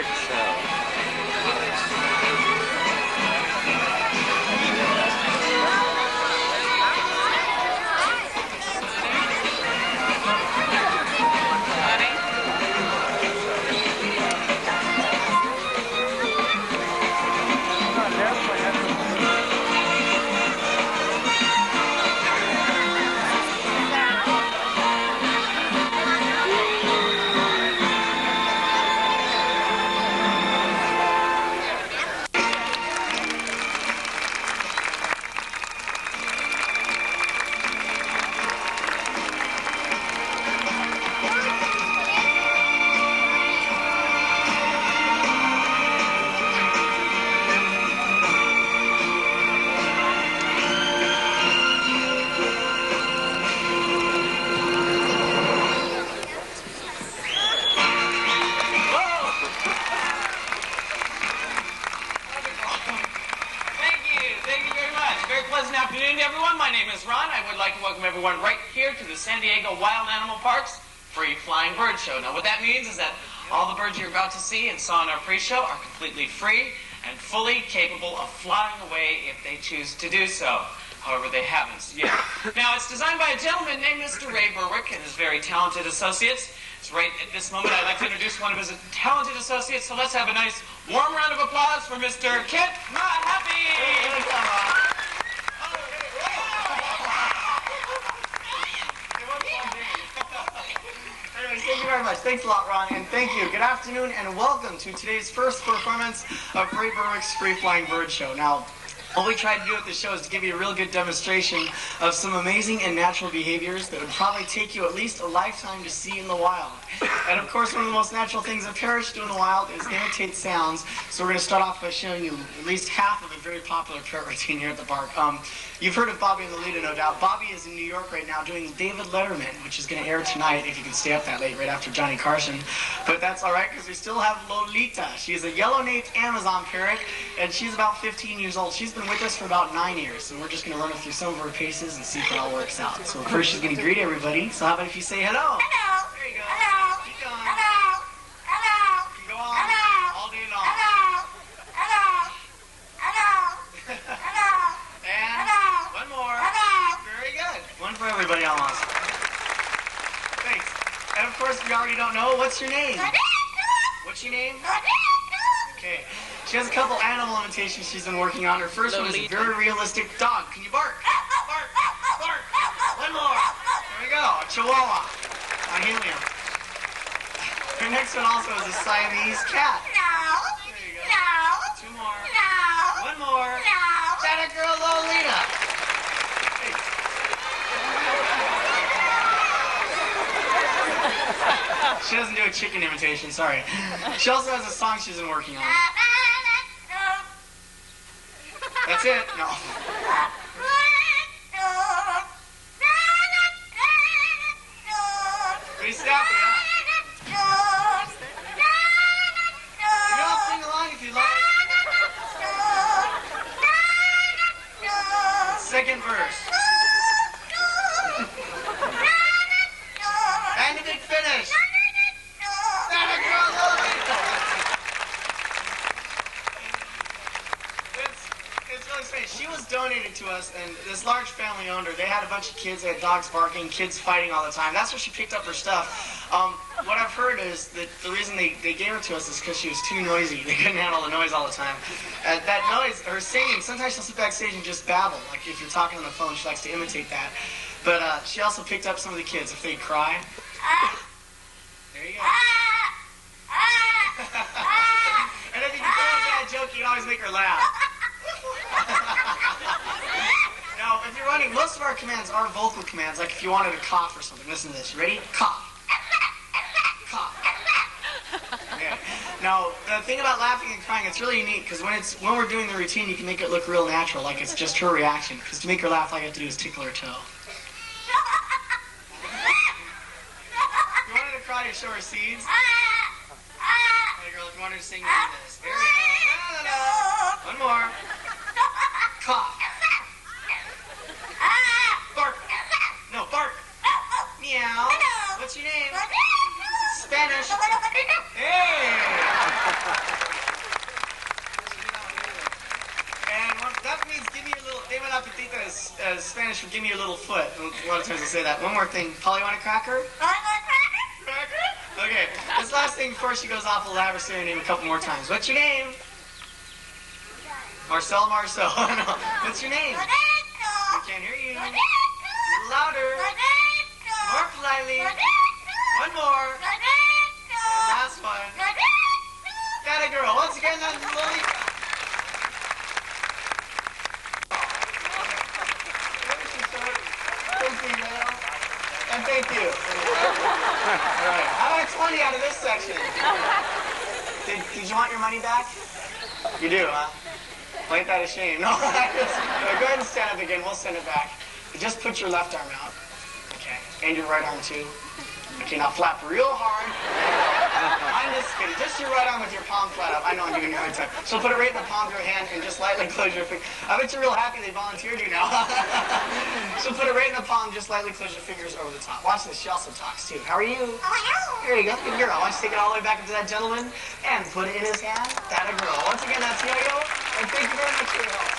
bird show. Everyone right here to the San Diego Wild Animal Park's Free Flying Bird Show. Now what that means is that all the birds you're about to see and saw in our pre-show are completely free and fully capable of flying away if they choose to do so. However, they haven't yet. Now it's designed by a gentleman named Mr. Ray Berwick and his very talented associates. So right at this moment I'd like to introduce one of his talented associates, so let's have a nice warm round of applause for Mr. Kent Not Happy! Thank you very much. Thanks a lot, Ron, and thank you. Good afternoon, and welcome to today's first performance of Ray Berwick's Free Flying Bird Show. Now, what we try to do at this show is to give you a real good demonstration of some amazing and natural behaviors that would probably take you at least a lifetime to see in the wild. And of course, one of the most natural things a parrot do in the wild is imitate sounds. So we're going to start off by showing you at least half of a very popular parrot routine here at the park. You've heard of Bobby and Lolita, no doubt. Bobby is in New York right now doing David Letterman, which is going to air tonight if you can stay up that late, right after Johnny Carson. But that's all right, because we still have Lolita. She's a yellow-naped Amazon parrot, and she's about 15 years old. She's been with us for about 9 years, so we're just going to run her through some of her paces and see if it all works out. So first she's going to greet everybody. So how about if you say hello? Hello. There you go. Hello. Keep going. Hello. Hello. You can go on Hello. all day long. Hello. Hello. Hello. Hello. And Hello. one more. Hello. Very good. One for everybody almost. Thanks. And of course, we already don't know. What's your name? What's your name? Okay. She has a couple animal imitations she's been working on. Her first one is a very realistic dog. Can you bark? Bark. Bark. One more. There we go. A Chihuahua. A helium. Her next one also is a Siamese cat. No. There you go. No. Two more. No. One more. No. That a girl Lolita. Hey. She doesn't do a chicken imitation, sorry. She also has a song she's been working on. That's it? No. Pretty snappy, huh? You can all sing along if you like. Second verse. And the big finish. That a girl Lolita. It's really strange. She was donated to us, and this large family owned her. They had a bunch of kids. They had dogs barking, kids fighting all the time. That's where she picked up her stuff. What I've heard is that the reason they gave her to us is because she was too noisy. They couldn't handle the noise all the time. That noise, her singing, sometimes she'll sit backstage and just babble. Like if you're talking on the phone, she likes to imitate that. But she also picked up some of the kids. If they cry, there you go. And if you can tell a bad joke, you can always make her laugh. Now, if you're running, most of our commands are vocal commands. Like if you wanted to cough or something, listen to this. You ready? Cough. Cough. Okay. Now, the thing about laughing and crying, it's really neat because when we're doing the routine, you can make it look real natural, like it's just her reaction. Because to make her laugh, all you have to do is tickle her toe. You wanted to cry to show her seeds? Hey girl, if you wanted to sing, do this. Here we go. No. One more. Cough. Bark. No, bark. Meow. What's your name? Spanish. Hey! for giving me your little foot. A lot of times I say that. One more thing. Polly, want a cracker? Cracker? Okay. This last thing before she goes off, we'll have her say her name a couple more times. What's your name? Marcel. No. What's your name? I can't hear you. A little louder. More politely. One more. And last one. Got a girl. Once again, that's Lily. And thank you. All right. How about 20 out of this section? Did you want your money back? You do, huh? Well, ain't that a shame? No. Go ahead and stand up again. We'll send it back. Just put your left arm out. Okay. And your right arm, too. Okay, now flap real hard. I'm just kidding. Just your right arm with your palm flat up. I know I'm giving you a hard time. So put it right in the palm of your hand and just lightly close your finger. I bet you're real happy they volunteered you now. So put it right in the palm, just lightly close your fingers over the top. Watch this. She also talks, too. How are you? There you go. Good girl. Why don't you take it all the way back up to that gentleman and put it in his hand? That a girl. Once again, that's Yo-Yo. And thank you very much for your help.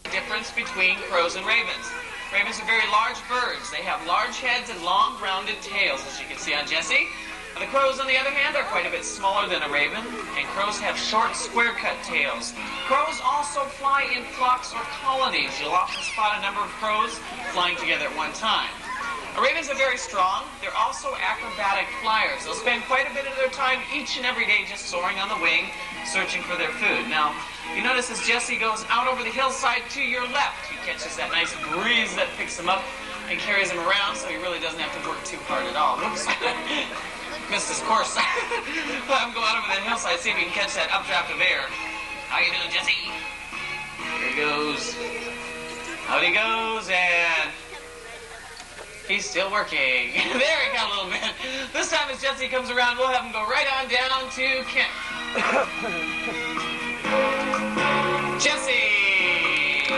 Difference between crows and ravens. Ravens are very large birds. They have large heads and long, rounded tails, as you can see on Jessie. The crows, on the other hand, are quite a bit smaller than a raven, and crows have short, square-cut tails. Crows also fly in flocks or colonies. You'll often spot a number of crows flying together at one time. Ravens are very strong. They're also acrobatic flyers. They'll spend quite a bit of their time each and every day just soaring on the wing, searching for their food. Now, you notice as Jessie goes out over the hillside to your left, he catches that nice breeze that picks him up and carries him around, so he really doesn't have to work too hard at all. Oops. Missed his course. I'm going out over the hillside, see if we can catch that updraft of air. How you doing, Jessie? Here he goes. Out he goes, and he's still working. There he got a little bit. This time as Jessie comes around, we'll have him go right on down to Kent. Jessie!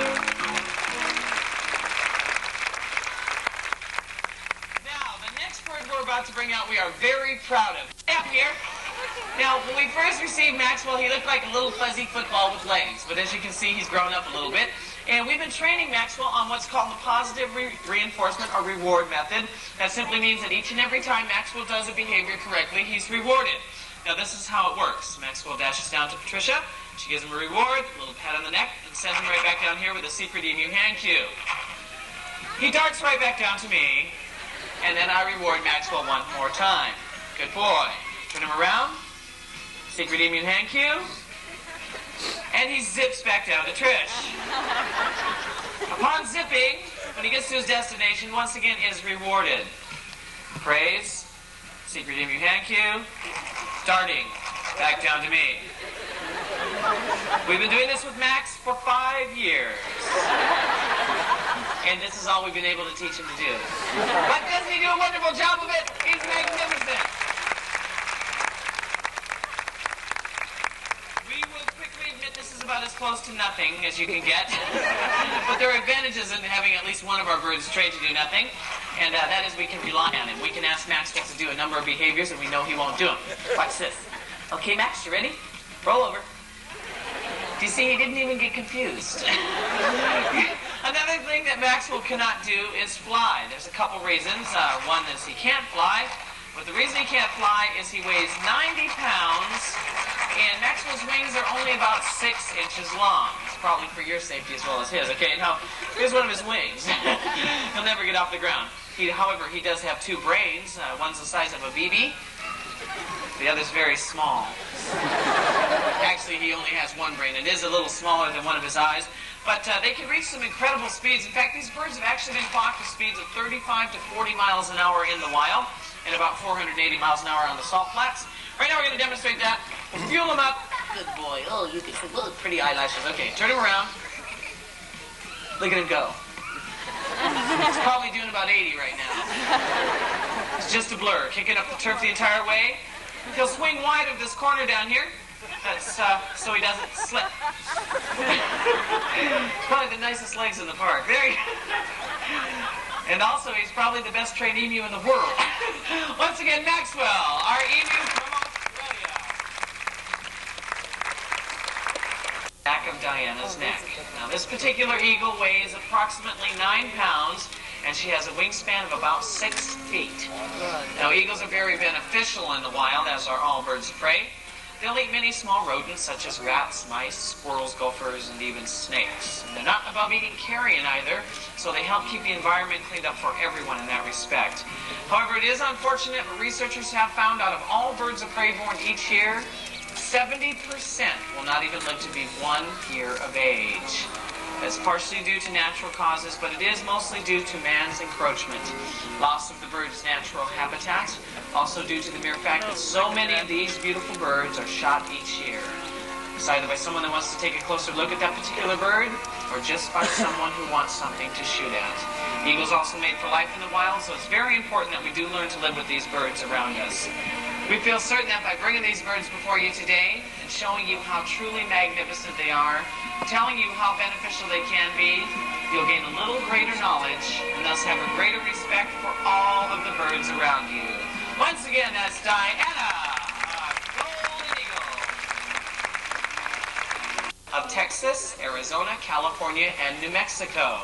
Now, the next bird we're about to bring out, we are very proud of. Up here. Now, when we first received Maxwell, he looked like a little fuzzy football with legs. But as you can see, he's grown up a little bit. And we've been training Maxwell on what's called the positive reinforcement or reward method. That simply means that each and every time Maxwell does a behavior correctly, he's rewarded. Now, this is how it works. Maxwell dashes down to Patricia. She gives him a reward, a little pat on the neck, and sends him right back down here with a secret emu hand cue. He darts right back down to me, and then I reward Maxwell one more time. Good boy. Turn him around. Secret emu hand cue. And he zips back down to Trish. Upon zipping, when he gets to his destination, once again is rewarded. Praise. Secret emu hand cue. Darting back down to me. We've been doing this with Max for 5 years. And this is all we've been able to teach him to do. But doesn't he do a wonderful job of it? He's magnificent. We will quickly admit this is about as close to nothing as you can get. But there are advantages in having at least one of our birds trained to do nothing. And that is we can rely on him. We can ask Maxwell to do a number of behaviors and we know he won't do them. Watch this. Okay, Max, you ready? Roll over. Do you see, he didn't even get confused. Another thing that Maxwell cannot do is fly. There's a couple reasons. One is he can't fly, but the reason he can't fly is he weighs 90 pounds, and Maxwell's wings are only about 6 inches long. It's probably for your safety as well as his. Okay, now, here's one of his wings. He'll never get off the ground. However, he does have 2 brains. One's the size of a BB. The other's very small. Actually, he only has 1 brain. It is a little smaller than one of his eyes. But they can reach some incredible speeds. In fact, these birds have actually been clocked with speeds of 35 to 40 miles an hour in the wild and about 480 miles an hour on the salt flats. Right now, we're going to demonstrate that. We'll fuel him up. Good boy. Oh, you can see little pretty eyelashes. Okay, turn him around. Look at him go. He's probably doing about 80 right now. It's just a blur. Kicking up the turf the entire way. He'll swing wide of this corner down here. That's so he doesn't slip. Probably the nicest legs in the park. There you go. And also, he's probably the best trained emu in the world. Once again, Maxwell, our emu from Australia. Back of Diana's neck. Now, this particular eagle weighs approximately 9 pounds, and she has a wingspan of about 6 feet. Now, eagles are very beneficial in the wild, as are all birds of prey. They'll eat many small rodents such as rats, mice, squirrels, gophers, and even snakes. And they're not above eating carrion either, so they help keep the environment cleaned up for everyone in that respect. However, it is unfortunate, but researchers have found out of all birds of prey born each year, 70% will not even live to be 1 year of age. That's partially due to natural causes, but it is mostly due to man's encroachment. Loss of the bird's natural habitat, also due to the mere fact that so many of these beautiful birds are shot each year. Either by someone that wants to take a closer look at that particular bird, or just by someone who wants something to shoot at. Eagles also made for life in the wild, so it's very important that we do learn to live with these birds around us. We feel certain that by bringing these birds before you today and showing you how truly magnificent they are, telling you how beneficial they can be, you'll gain a little greater knowledge and thus have a greater respect for all of the birds around you. Once again, that's Diana, golden eagle of Texas, Arizona, California, and New Mexico.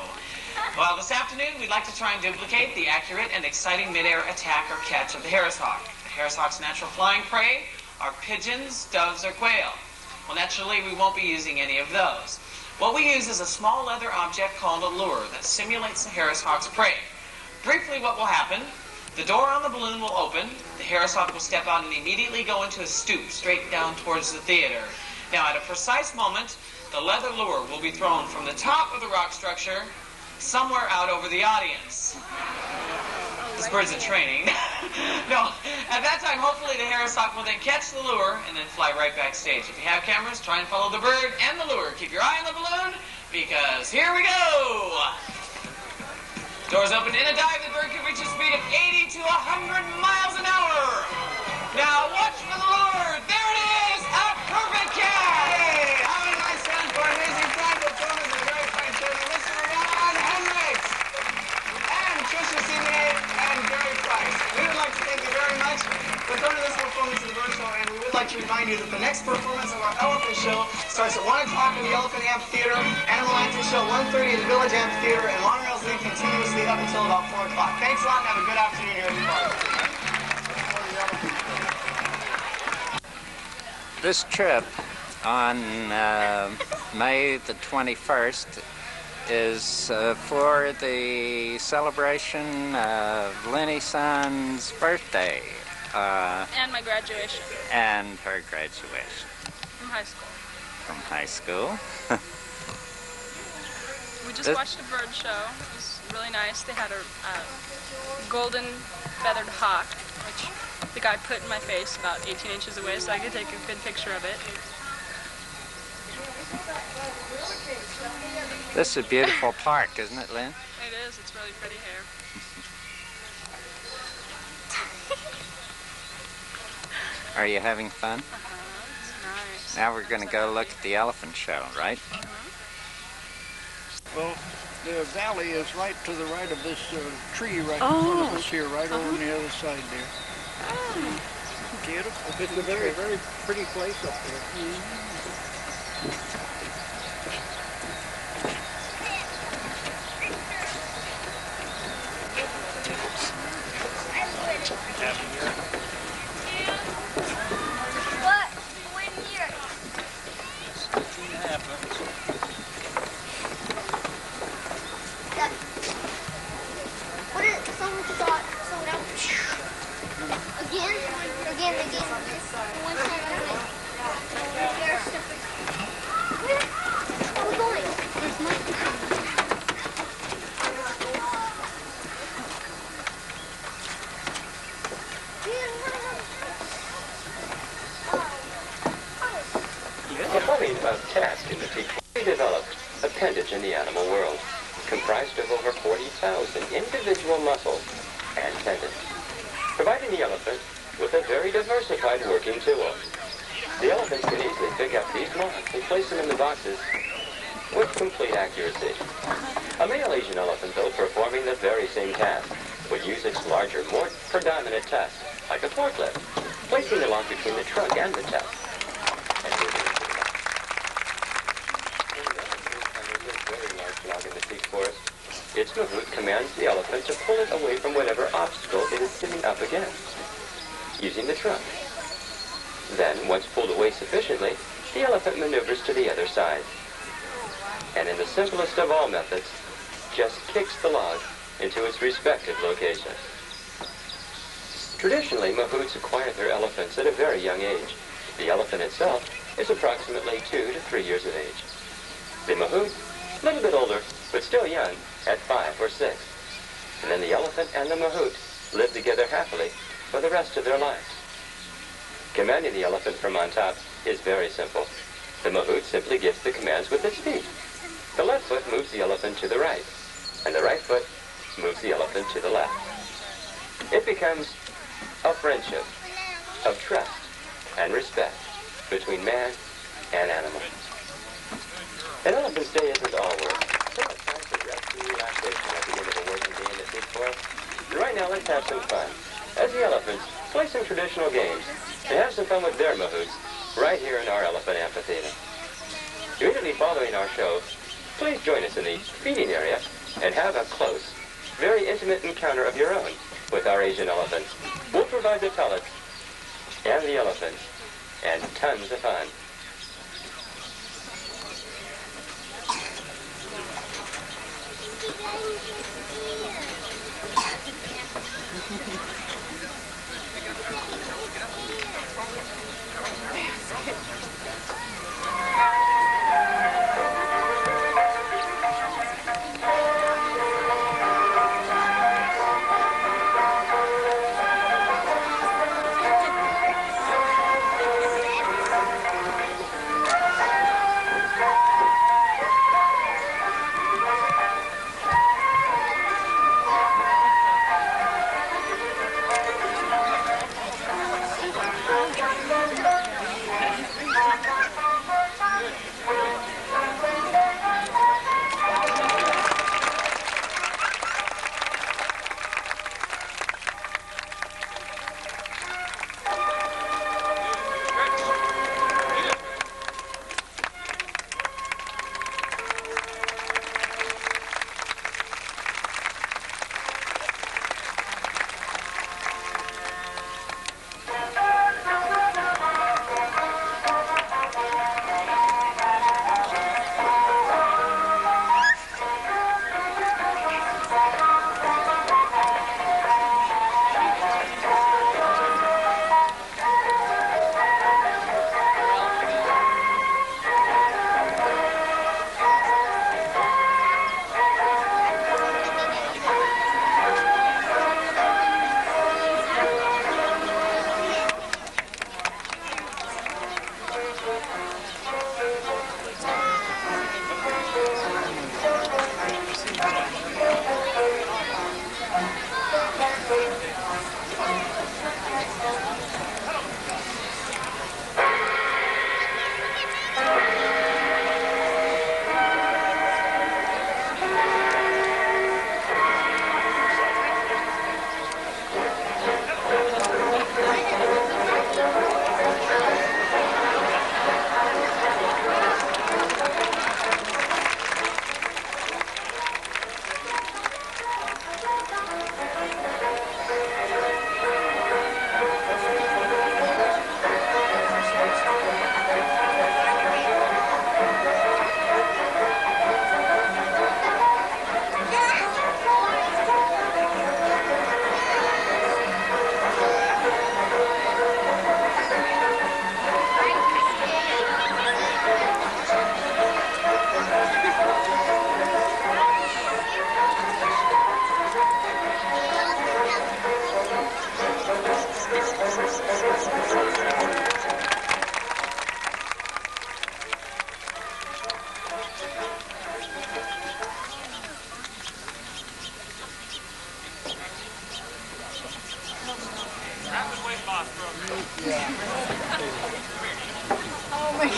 Well, this afternoon, we'd like to try and duplicate the accurate and exciting midair attack or catch of the harris hawk. The harris hawk's natural flying prey are pigeons, doves, or quail. Well, naturally, we won't be using any of those. What we use is a small leather object called a lure that simulates the harris hawk's prey. Briefly, what will happen, the door on the balloon will open, the harris hawk will step out and immediately go into a stoop straight down towards the theater. Now, at a precise moment, the leather lure will be thrown from the top of the rock structure somewhere out over the audience. This bird's in training. No, at that time, hopefully the harris hawk will then catch the lure and then fly right backstage. If you have cameras, try and follow the bird and the lure. Keep your eye on the balloon, because here we go! Doors open. In a dive, the bird can reach a speed of 80 to 100 miles an hour. Now watch for the lure. There it is, a perfect catch! Hey, how a nice round for amazing time performance and very fine show. Mr. Ron Hendricks and Trisha Senior and Gary Price. We would like to thank you very much for coming to this performance of the Bird Show, and we would like to remind you that the next performance of our Elephant Show starts at 1 o'clock in the Elephant Amphitheater, Animal Active Show 1:30 in the Village Amphitheater, and Long Rails League continuously up until about 4 o'clock. Thanks a lot and have a good afternoon here at the park. This trip on May the 21st is for the celebration of Lenny Son's birthday. And my graduation And her graduation from high school. from high school. We just watched a bird show. It was really nice. They had a golden feathered hawk, which the guy put in my face about 18 inches away so I could take a good picture of it. This is a beautiful park, isn't it, Lynn? It is. It's really pretty here. Are you having fun? It's nice. Now we're going to go look at the elephant show, right? Well, the valley is right to the right of this tree right in front of us here, right over on the other side there. Beautiful. It's a very, very pretty place up there. What? When here? What is someone thought someone else? Again? Again. One second. Where are we going? There's nothing. The hummingbird task is a fully developed appendage in the animal world, comprised of over 40,000 individual muscles and tendons, providing the elephant with a very diversified working tool. The elephants can easily pick up these moths and place them in the boxes with complete accuracy. A male Asian elephant, though performing the very same task, would use its larger, more predominant tusk, like a forklift, placing the log between the trunk and the tusk. And moving it to the box. its mahout commands the elephant to pull it away from whatever obstacle it is sitting up against, using the trunk. Then, once pulled away sufficiently, the elephant maneuvers to the other side. And in the simplest of all methods, just kicks the log into its respective location. Traditionally, mahouts acquire their elephants at a very young age. The elephant itself is approximately 2 to 3 years of age. The mahout, a little bit older, but still young, at 5 or 6. And then the elephant and the mahout live together happily for the rest of their lives. Commanding the elephant from on top is very simple. The mahout simply gives the commands with its feet. The left foot moves the elephant to the right, and the right foot moves the elephant to the left. It becomes a friendship of trust and respect between man and animal. An elephant's day isn't all work. So it's time for rest and relaxation at the end of a working day in the big forest. And right now, let's have some fun. As the elephants play some traditional games and have some fun with their mahouts right here in our elephant amphitheater. Immediately following our show, please join us in the feeding area and have a close, very intimate encounter of your own with our Asian elephants. We'll provide the pellets and the elephants and tons of fun. Oh my God.